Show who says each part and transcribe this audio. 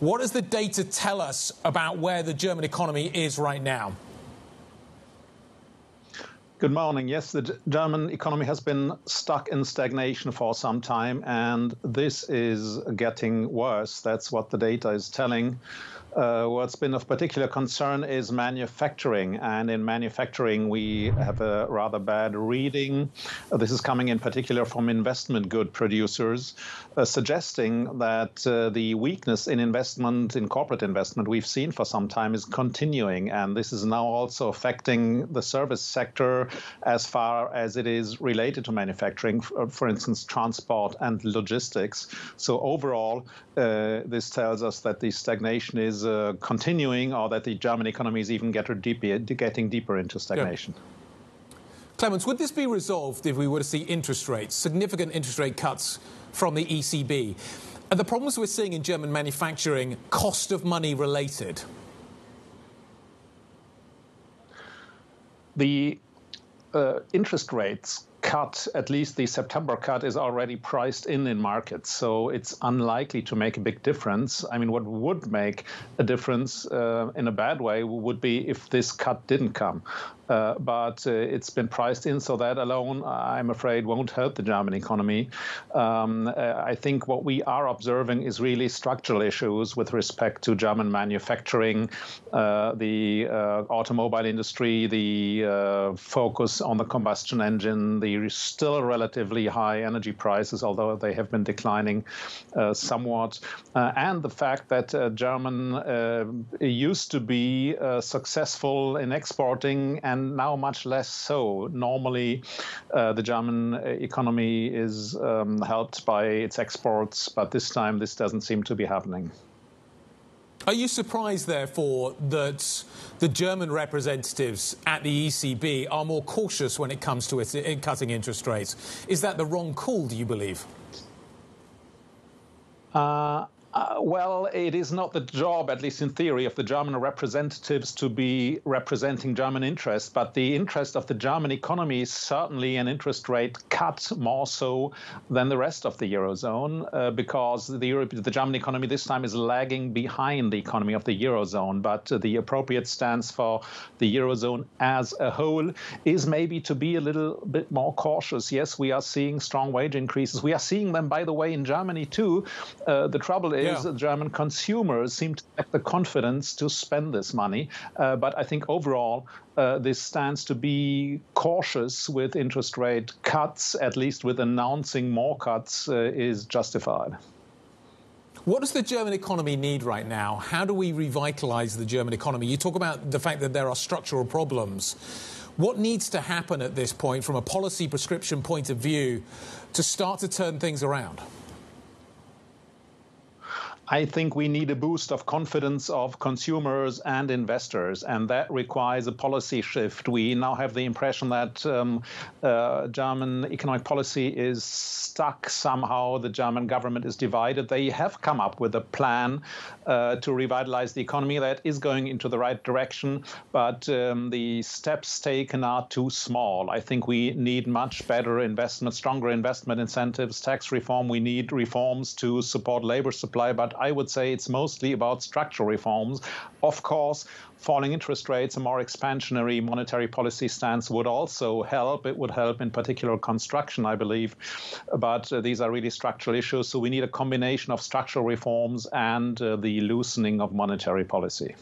Speaker 1: What does the data tell us about where the German economy is right now?
Speaker 2: Good morning. Yes, the German economy has been stuck in stagnation for some time, and this is getting worse. That's what the data is telling. What's been of particular concern is manufacturing, and in manufacturing we have a rather bad reading. This is coming in particular from investment good producers, suggesting that the weakness in investment, in corporate investment we've seen for some time is continuing, and this is now also affecting the service sector as far as it is related to manufacturing, for instance, transport and logistics. So overall, this tells us that the stagnation is continuing, or that the German economy is even getting deeper into stagnation.
Speaker 1: Yeah. Clemens, would this be resolved if we were to see interest rates, significant interest rate cuts from the ECB? Are the problems we're seeing in German manufacturing cost of money related?
Speaker 2: The interest rates cut, at least the September cut, is already priced in markets, so it's unlikely to make a big difference. I mean, what would make a difference in a bad way would be if this cut didn't come. But it's been priced in, so that alone, I'm afraid, won't help the German economy. I think what we are observing is really structural issues with respect to German manufacturing, the automobile industry, the focus on the combustion engine, the still relatively high energy prices, although they have been declining somewhat, and the fact that German used to be successful in exporting and now much less so. Normally, the German economy is helped by its exports, but this time this doesn't seem to be happening.
Speaker 1: Are you surprised, therefore, that the German representatives at the ECB are more cautious when it comes to cutting interest rates? Is that the wrong call, do you believe?
Speaker 2: Well, it is not the job, at least in theory, of the German representatives to be representing German interests, but the interest of the German economy is certainly an interest rate cut, more so than the rest of the Eurozone, because the German economy this time is lagging behind the economy of the Eurozone. But the appropriate stance for the Eurozone as a whole is maybe to be a little bit more cautious. Yes, we are seeing strong wage increases. We are seeing them, by the way, in Germany too. The trouble is, German consumers seem to lack the confidence to spend this money. But I think overall, this stands to be cautious with interest rate cuts, at least with announcing more cuts, is justified.
Speaker 1: What does the German economy need right now? How do we revitalize the German economy? You talk about the fact that there are structural problems. What needs to happen at this point from a policy prescription point of view to start to turn things around?
Speaker 2: I think we need a boost of confidence of consumers and investors, and that requires a policy shift. We now have the impression that German economic policy is stuck somehow. The German government is divided. They have come up with a plan to revitalize the economy that is going into the right direction, but the steps taken are too small. I think we need much better investment, stronger investment incentives, tax reform. We need reforms to support labor supply, but I would say it's mostly about structural reforms. Of course, falling interest rates, a more expansionary monetary policy stance would also help. It would help in particular construction, I believe. But these are really structural issues. So we need a combination of structural reforms and the loosening of monetary policy.